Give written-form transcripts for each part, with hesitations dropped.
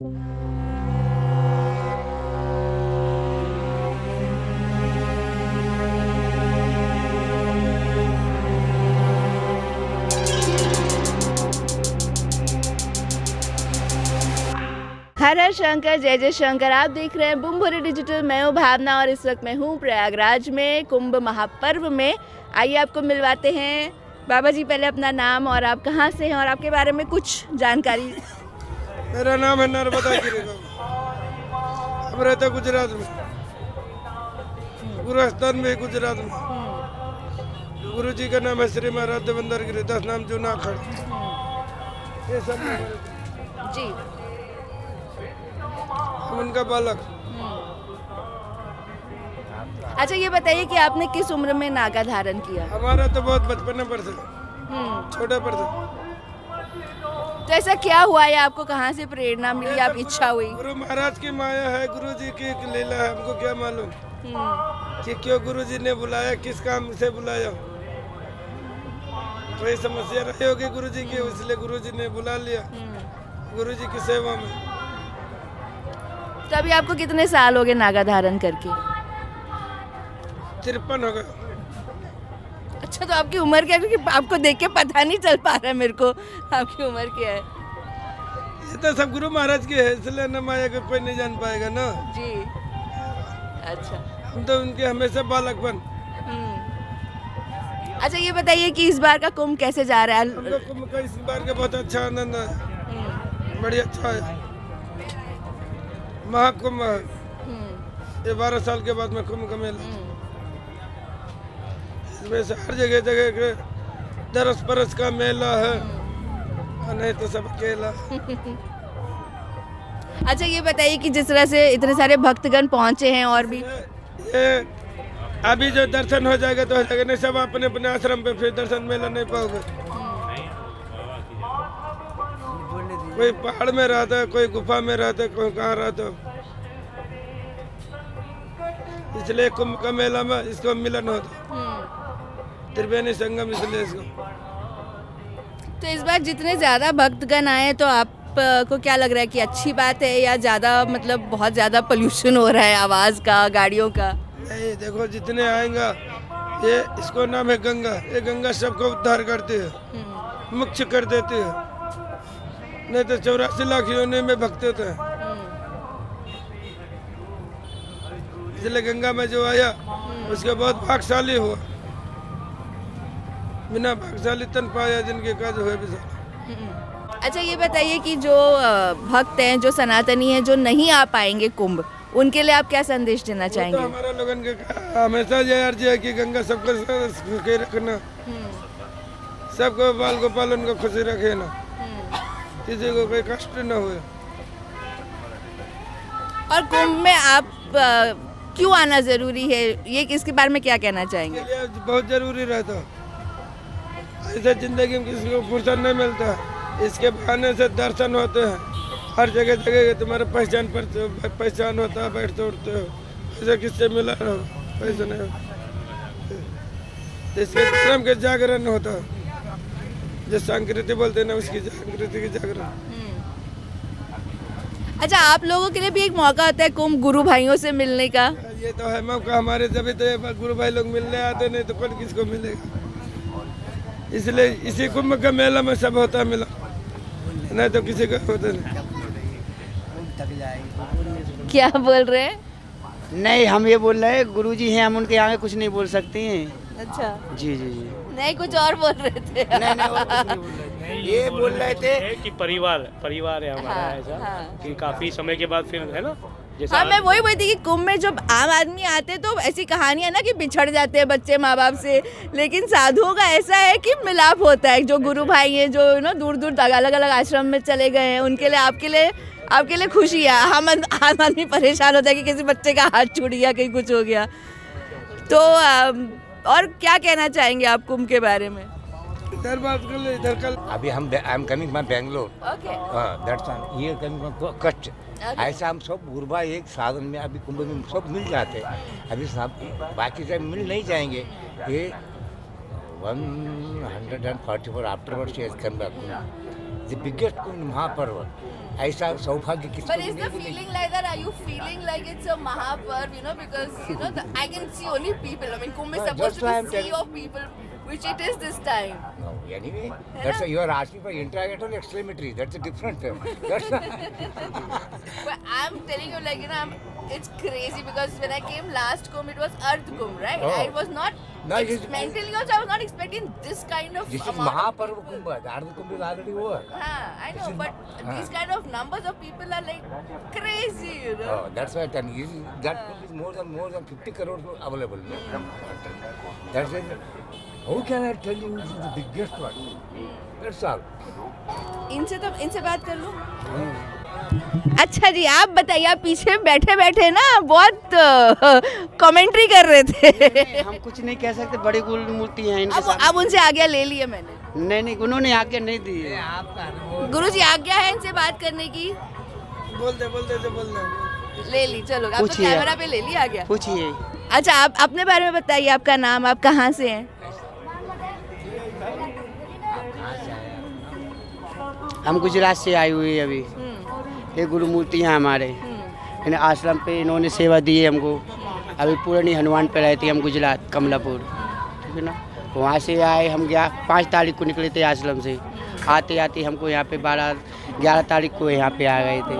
हर हर शंकर, जय जय शंकर। आप देख रहे हैं बुम्भुरी डिजिटल। मैं हूँ भावना और इस वक्त मैं हूँ प्रयागराज में कुंभ महापर्व में। आइए आपको मिलवाते हैं। बाबा जी, पहले अपना नाम और आप कहाँ से हैं और आपके बारे में कुछ जानकारी। मेरा नाम है नर्मदा गिरी बाबा। हम रहते गुजरात में, गुरुस्थान में, गुजरात में। गुरु जी का नाम है श्री महाराज देवेंद्र गिरी, 10 नाम जूना खड़। ये सब जी, हम उनका बालक। अच्छा ये बताइए कि आपने किस उम्र में नागा धारण किया? हमारा तो बहुत बचपन पर से, छोटे पर से। तो ऐसा क्या हुआ या आपको कहाँ से प्रेरणा मिली, आपकी इच्छा हुई? गुरु महाराज की माया है, गुरु जी की एक लीला है। हमको क्या मालूम कि क्यों गुरु जी ने बुलाया, किस काम से बुलाया। कोई समस्या रही होगी गुरु जी की, इसलिए गुरु जी ने बुला लिया गुरु जी की सेवा में। तो अभी आपको कितने साल हो गए नागा धारण करके? 53 हो गए। अच्छा, तो आपकी उम्र क्या है? क्योंकि आपको देख के पता नहीं चल पा रहा है मेरे को आपकी उम्र क्या है। ये तो सब गुरु महाराज की है, इसलिए न माया को कोई नहीं जान पाएगा ना जी। अच्छा। हम तो उनके हमेशा बालकपन। अच्छा ये बताइए कि इस बार का कुंभ कैसे जा रहा है? हमको कुंभ का इस बार का बहुत अच्छा आनंद है, बढ़िया अच्छा है। महाकुंभ है ये, 12 साल के बाद में कुंभ का मेला। इसमें से हर जगह जगह के 10 बरस का मेला है, नहीं तो सब अकेला। अच्छा ये बताइए कि जिस तरह से इतने सारे भक्तगण पहुंचे हैं और भी ये अभी जो दर्शन हो जाएगा तो हो जाएगा, नहीं सब अपने अपने आश्रम पे फिर दर्शन मेला नहीं पाओगे। कोई पहाड़ में रहता है, कोई गुफा में रहता है, कोई कहाँ रहता है। इसलिए कुंभ का मेला में इसको मिलन होता, त्रिवेणी संगम, इसलिए इसको। तो इस बार जितने ज़्यादा भक्तगण आए तो आपको क्या लग रहा है कि अच्छी बात है या ज़्यादा मतलब बहुत ज़्यादा पोल्यूशन हो रहा है आवाज़ का, गाड़ियों का? नहीं, देखो जितने आएगा, ये इसको नाम है गंगा। ये गंगा सबको उद्धार करती है, मुक्त कर देती है। नहीं तो 84 लाख योनि में भक्त होते हैं। इसलिए गंगा में जो आया उसके बहुत भाग्यशाली हुआ। बिना भाग्यशाली तन पाया जिनके काज हुए बिचारा। अच्छा ये बताइए कि जो भक्त हैं, जो सनातनी हैं, जो नहीं आ पाएंगे कुंभ, उनके लिए आप क्या संदेश देना चाहेंगे? तो हमारा लोगन के हमेशा ये अर्जी है कि गंगा सबको सुखी रखना, सबको बाल गोपाल उनको खुशी रखे ना, किसी को कोई कष्ट न हुए। और कुंभ में आप क्यों आना जरूरी है, ये इसके बारे में क्या कहना चाहेंगे? इसके लिए बहुत जरूरी रहता है। ऐसे जिंदगी में किसी को फुर्सत नहीं मिलता, इसके बहाने से दर्शन होते हैं। हर जगह जगह तुम्हारे पहचान होता है, बैठते उठते हो, ऐसे किससे मिला रहो, ऐसे नहीं होता। इसके धर्म के जागरण होता है, जो संस्कृति बोलते हैं ना, उसकी संस्कृति की जागरण। अच्छा, आप लोगों के लिए भी एक मौका होता है कुंभ गुरु भाइयों से मिलने का? ये तो है मौका हमारे, जब तो गुरु भाई लोग मिलने आते, नहीं तो कौन किसको मिलेगा। इसलिए इसी कुंभ का मेला में सब होता है मिला, नहीं तो किसी का होता नहीं। क्या बोल रहे हैं? नहीं, हम ये बोल रहे हैं गुरुजी हैं, हम उनके आगे कुछ नहीं बोल सकते हैं। अच्छा जी जी जी। नहीं, कुछ और बोल रहे थे। नहीं नहीं, और कुछ नहीं बोल रहे थे। ये बोल रहे थे कि परिवार है हमारा, हाँ, ऐसा हाँ। कि काफी समय के बाद फिर है ना, जैसा हाँ, मैं वही बोलती कि कुंभ में जब आम आदमी आते तो ऐसी कहानियां ना कि बिछड़ जाते हैं बच्चे माँ बाप से, लेकिन साधुओं का ऐसा है कि मिलाप होता है। जो गुरु भाई हैं, जो ना दूर दूर अलग अलग आश्रम में चले गए हैं, उनके लिए आपके लिए खुशी है। हम आम आदमी परेशान होता है कि किसी बच्चे का हाथ छूट गया, कहीं कुछ हो गया। तो और क्या कहना चाहेंगे आप कुंभ के बारे में? इधर बात कर ले, इधर कल। अभी I am coming my Bangalore. Okay. That's ये कमिंग कष्ट ऐसा हम सब गुरबा एक साधन में अभी कुंभ में सब मिल जाते हैं। अभी सब बाकी सब मिल नहीं जाएंगे। ये 144 afterwards come back. The biggest Kumbh महापर्व, ऐसा सौभाग्य किसको But भी is नहीं the मिलेगा। feeling like that? Are you feeling like it's a Mahaparv? You know, because you know I can see only people. I mean, Kumbh is No, supposed just to I'm be sea telling- of people, which it is this time. No, anyway, that's why you are asking for interrogatory exclamatory. That's a different term. That's But I'm telling you, like, you know, it's crazy because when I came last Kumbh, it was Ardh Kumbh, right? Oh. I was not, No, it is- mentally also, I was not expecting this kind of this is amount of- Mahaparv Kumbh. The Ardh Kumbh is already over. I know, This is but ma- these kind of numbers of people are like crazy, you know. Oh, that's why that Kumbh is more than 50 crore available. That's it. How can I tell you this is the biggest one? That's all. इनसे बात कर लूं। अच्छा जी, आप बताइए, आप पीछे बैठे बैठे ना बहुत कमेंट्री कर रहे थे। हम कुछ नहीं कह सकते, बड़ी गुरु मूर्ति हैं इनके सामने। अब उनसे आज्ञा ले ली है मैंने। नहीं, उन्होंने आज्ञा नहीं दी है। गुरुजी आज्ञा है इनसे बात करने की? बोल दे ले ली, चलो आप तो पूछिए। कैमरा पे ले ली आज्ञा। पूछिए। अच्छा, आप अपने बारे में बताइए, आपका नाम, आप कहाँ से हैं? हम गुजरात से आए हुए हैं अभी। ये गुरु मूर्ति हैं हमारे, इन आश्रम पे इन्होंने सेवा दी है हमको। अभी पुरानी हनुमान पे रहे थे हम, गुजरात कमलापुर, ठीक है ना। वहाँ से आए हम, 5 तारीख को निकले थे आश्रम से। आते आते हमको यहाँ पे 11 तारीख को यहाँ पे आ गए थे।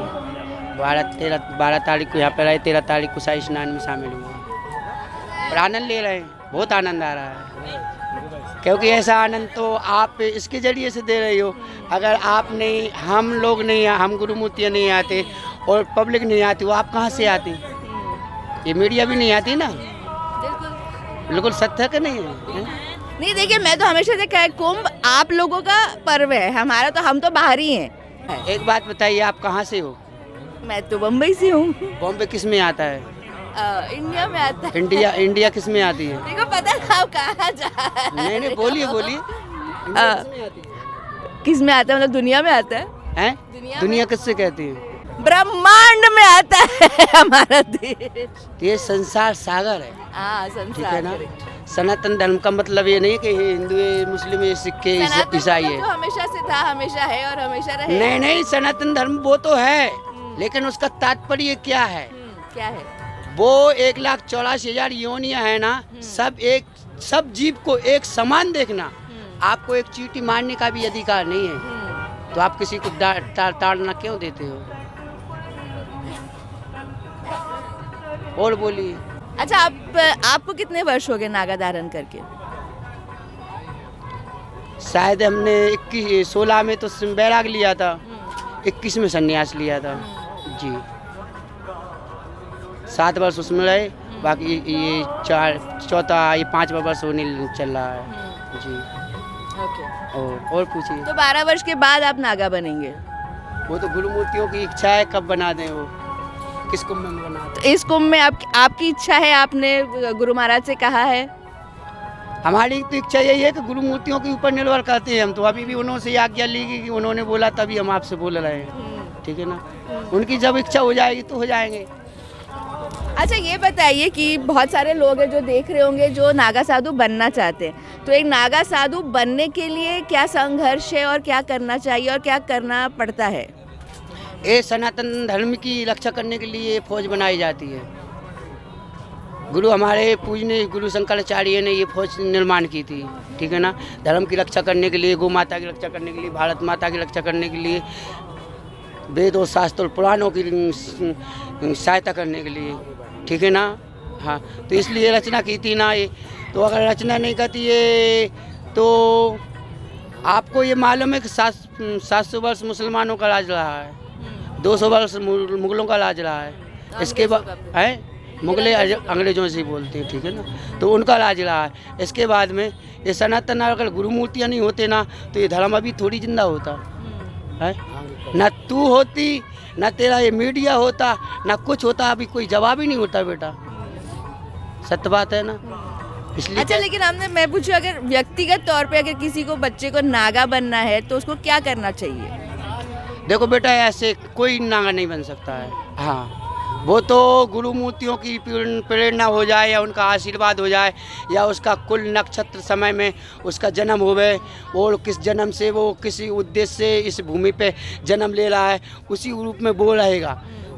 12 तारीख को यहाँ पे रहे, 13 तारीख को शाही स्नान में शामिल हुए। और आनंद ले रहे हैं, बहुत आनंद आ रहा है, क्योंकि ऐसा आनंद तो आप इसके ज़रिए से दे रही हो। अगर आप नहीं, हम लोग नहीं, हम गुरु मूर्तियाँ नहीं आते और पब्लिक नहीं आती, वो आप कहाँ से आती? ये मीडिया भी नहीं आती ना। बिल्कुल सत्य का नहीं है। नहीं, देखिए, मैं तो हमेशा से कहा, कुंभ आप लोगों का पर्व है, हमारा तो, हम तो बाहरी हैं। एक बात बताइए, आप कहाँ से हो? मैं तो बम्बई से हूँ। बॉम्बे किस में आता है? इंडिया में आता है। इंडिया किस में आती है? देखो, पता है आप कहाँ जा रहे हो। नहीं, बोलिए। इंडिया किस में आती है? किस में आता है, मतलब दुनिया में आता है? हैं? दुनिया किससे कहती है? ब्रह्मांड में आता है हमारा देश। ये संसार सागर है, हाँ, ठीक है ना। संसार। सनातन धर्म का मतलब ये नहीं कि हिंदू है, मुस्लिम है, सिख है, सनातन ईसाई धर्म है। तो हमेशा से था, हमेशा है और हमेशा रहेगा। नहीं, सनातन धर्म वो तो है, लेकिन उसका तात्पर्य क्या है? क्या है? वो 1,84,000 योनियां है ना, सब जीव को एक समान देखना। आपको एक चींटी मारने का भी अधिकार नहीं है, तो आप किसी को ताड़ना क्यों देते हो? और बोलिए। अच्छा, आपको कितने वर्ष हो गए नागा धारण करके? शायद हमने 16 में तो बैराग लिया था, 21 में संन्यास लिया था जी। 7 वर्ष उसमें रहे, बाकी ये 5वां वर्ष होने चल रहा है जी। ओके। और पूछिए। तो 12 वर्ष के बाद आप नागा बनेंगे? वो तो गुरु मूर्तियों की इच्छा है, कब बना दें वो, किस कुंभ में बना दें। तो इस कुंभ में आपकी इच्छा है, आपने गुरु महाराज से कहा है? हमारी तो इच्छा यही है कि गुरु मूर्तियों के ऊपर निर्भर करते हैं हम, तो अभी भी उन्होंने आज्ञा ली कि उन्होंने बोला तभी हम आपसे बोल रहे हैं, ठीक है ना। उनकी जब इच्छा हो जाएगी तो हो जाएंगे। अच्छा, ये बताइए कि बहुत सारे लोग हैं जो देख रहे होंगे जो नागा साधु बनना चाहते हैं, तो एक नागा साधु बनने के लिए क्या संघर्ष है और क्या करना चाहिए और क्या करना पड़ता है? ये सनातन धर्म की रक्षा करने के लिए फौज बनाई जाती है। गुरु हमारे पूजनीय गुरु शंकराचार्य ने ये फौज निर्माण की थी, ठीक है ना। धर्म की रक्षा करने के लिए, गौ माता की रक्षा करने के लिए, भारत माता की रक्षा करने के लिए, वेद और शास्त्र और पुराणों की सहायता करने के लिए, ठीक है ना। हाँ, तो इसलिए रचना की थी ना ये। तो अगर रचना नहीं करती है तो आपको ये मालूम है कि 700 वर्ष मुसलमानों का राज रहा है, 200 वर्ष मुगलों का राज रहा है। इसके बाद है मुगले अंग्रेजों से बोलते हैं, ठीक है ना, तो उनका राज रहा है। इसके बाद में ये सनातन, अगर गुरु मूर्तियाँ नहीं होते ना तो ये धर्म अभी थोड़ी जिंदा होता है ना। तू होती ना, तेरा ये मीडिया होता ना, कुछ होता, अभी कोई जवाब ही नहीं होता बेटा, सत्य बात है ना। इसलिए अच्छा, लेकिन मैं पूछूं, अगर व्यक्तिगत तौर पे अगर किसी को, बच्चे को नागा बनना है तो उसको क्या करना चाहिए? देखो बेटा, ऐसे कोई नागा नहीं बन सकता है। हाँ, वो तो गुरु मूर्तियों की प्रेरणा हो जाए या उनका आशीर्वाद हो जाए या उसका कुल नक्षत्र समय में उसका जन्म होवे और किस जन्म से वो किसी उद्देश्य से इस भूमि पे जन्म ले रहा है उसी रूप में वो रहेगा,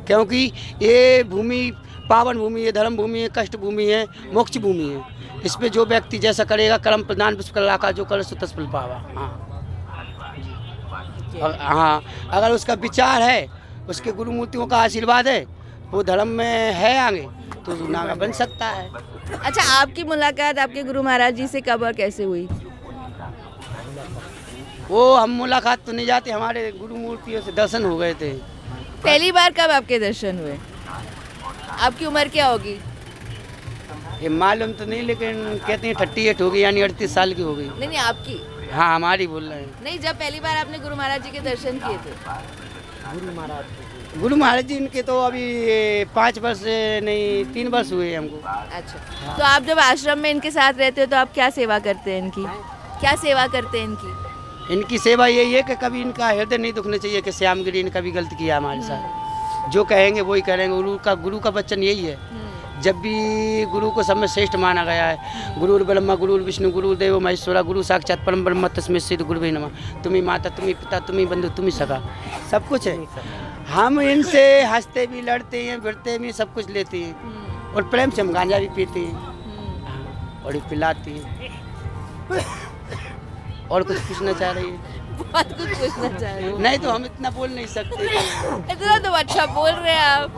क्योंकि ये भूमि पावन भूमि है, धर्म भूमि है, कष्ट भूमि है, मोक्ष भूमि है। इस पे जो व्यक्ति जैसा करेगा कर्म प्रदान विश्व कला का जो करे सो तस फल पावा। हाँ, अगर उसका विचार है, उसके गुरु मूर्तियों का आशीर्वाद है, वो धर्म में है आगे तो नागा बन सकता है। अच्छा, आपकी मुलाकात आपके गुरु महाराज जी से कब और कैसे हुई? वो हम मुलाकात तो नहीं जाते, हमारे गुरु मूर्तियों से दर्शन हो गए थे। पहली बार कब आपके दर्शन हुए? आपकी उम्र क्या होगी? ये मालूम तो नहीं, लेकिन कहते हैं 38 हो गई, यानी 38 साल की हो गई। नहीं आपकी हाँ, हमारी बोल रहे हैं। नहीं, जब पहली बार आपने गुरु महाराज जी के दर्शन किए थे? गुरु महाराज जी इनके तो अभी 5 वर्ष नहीं 3 वर्ष हुए हमको। अच्छा, तो आप जब आश्रम में इनके साथ रहते हो तो आप क्या सेवा करते हैं इनकी? क्या सेवा करते हैं इनकी? इनकी सेवा यही है कि कभी इनका हृदय नहीं दुखना चाहिए कि श्यामगिरी ने कभी गलती किया हमारे साथ, जो कहेंगे वही करेंगे। गुरु का वचन यही है। जब भी गुरु को सब में श्रेष्ठ माना गया है, गुरु ब्रह्मा गुरु विष्णु गुरु देव महेश्वरा गुरु साक्षात परम ब्रह्म तस्मै श्री गुरुवे नमः। तुम्ही माता, तुम्ही पिता, तुम्ही बंधु, तुम्ही सखा, सब कुछ है। हम इनसे हंसते भी, लड़ते हैं, फिरते भी, सब कुछ लेते हैं और प्रेम से हम गांजा भी पीते हैं और पिलाते हैं। और कुछ पूछना चाह रही है? बहुत कुछ पूछना चाह रही हूँ। नहीं तो हम इतना बोल नहीं सकते। इतना तो अच्छा बोल रहे हैं आप।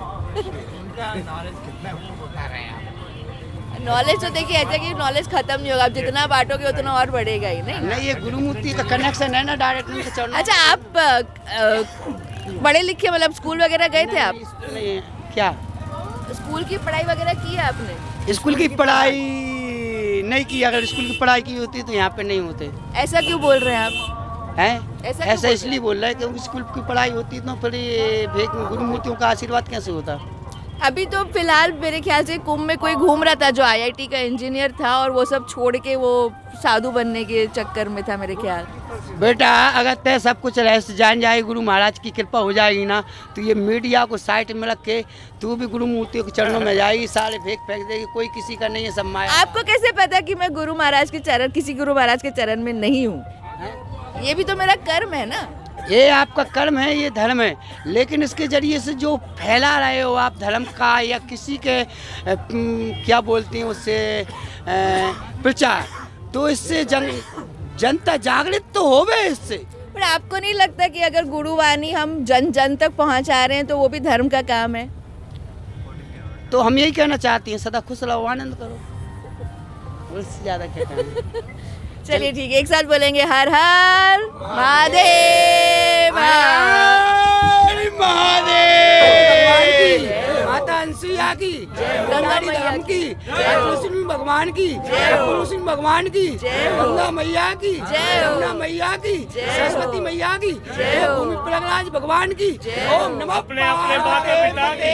नॉलेज तो देखिए ऐसा कि नॉलेज खत्म नहीं होगा, आप जितना बांटोगे उतना और बढ़ेगा ही। नहीं ये गुरु मूर्ति का कनेक्शन है ना, डायरेक्ट उनके चरणों। अच्छा, आप पढ़े लिखे मतलब स्कूल वगैरह गए थे आप? नहीं, क्या स्कूल की पढ़ाई वगैरह की है आपने? स्कूल की पढ़ाई नहीं की। अगर स्कूल की पढ़ाई की होती तो यहाँ पे नहीं होते। ऐसा क्यों बोल रहे हैं आप? हैं ऐसा इसलिए बोल रहे हैं क्योंकि स्कूल की पढ़ाई होती तो फिर ये गुरु मूर्तियों का आशीर्वाद कैसे होता। अभी तो फिलहाल मेरे ख्याल से कुंभ में कोई घूम रहा था जो IIT का इंजीनियर था और वो सब छोड़ के वो साधु बनने के चक्कर में था मेरे ख्याल। बेटा, अगर तय सब कुछ रहस्य जान जाए, गुरु महाराज की कृपा हो जाएगी ना, तो ये मीडिया को साइड में रख के तू भी गुरु मूर्तियों के चरणों में जाएगी, सारे फेंक देगी। कोई किसी का नहीं है, सब माया। आपको कैसे पता कि मैं गुरु महाराज के चरण, किसी गुरु महाराज के चरण में नहीं हूँ? ये भी तो मेरा कर्म है ना। ये आपका कर्म है, ये धर्म है, लेकिन इसके जरिए से जो फैला रहे हो आप धर्म का या किसी के क्या बोलते हैं उससे प्रचार, तो इससे जनता जागृत तो होवे इससे। पर आपको नहीं लगता कि अगर गुरुवाणी हम जन जन तक पहुंचा रहे हैं तो वो भी धर्म का काम है? तो हम यही कहना चाहते हैं, सदा खुश रहो, आनंद करो, उससे ज़्यादा क्या कहना। चलिए ठीक है, एक साथ बोलेंगे हर हर महादेव। माता अंसुया की, गंगा मैया की, कृष्ण भगवान की, कृष्ण भगवान की, गंगा मैया की, यमुना मैया की, सरस्वती मैया की, भूमि प्रयागराज भगवान की। ओम नमः अपने माता पिता की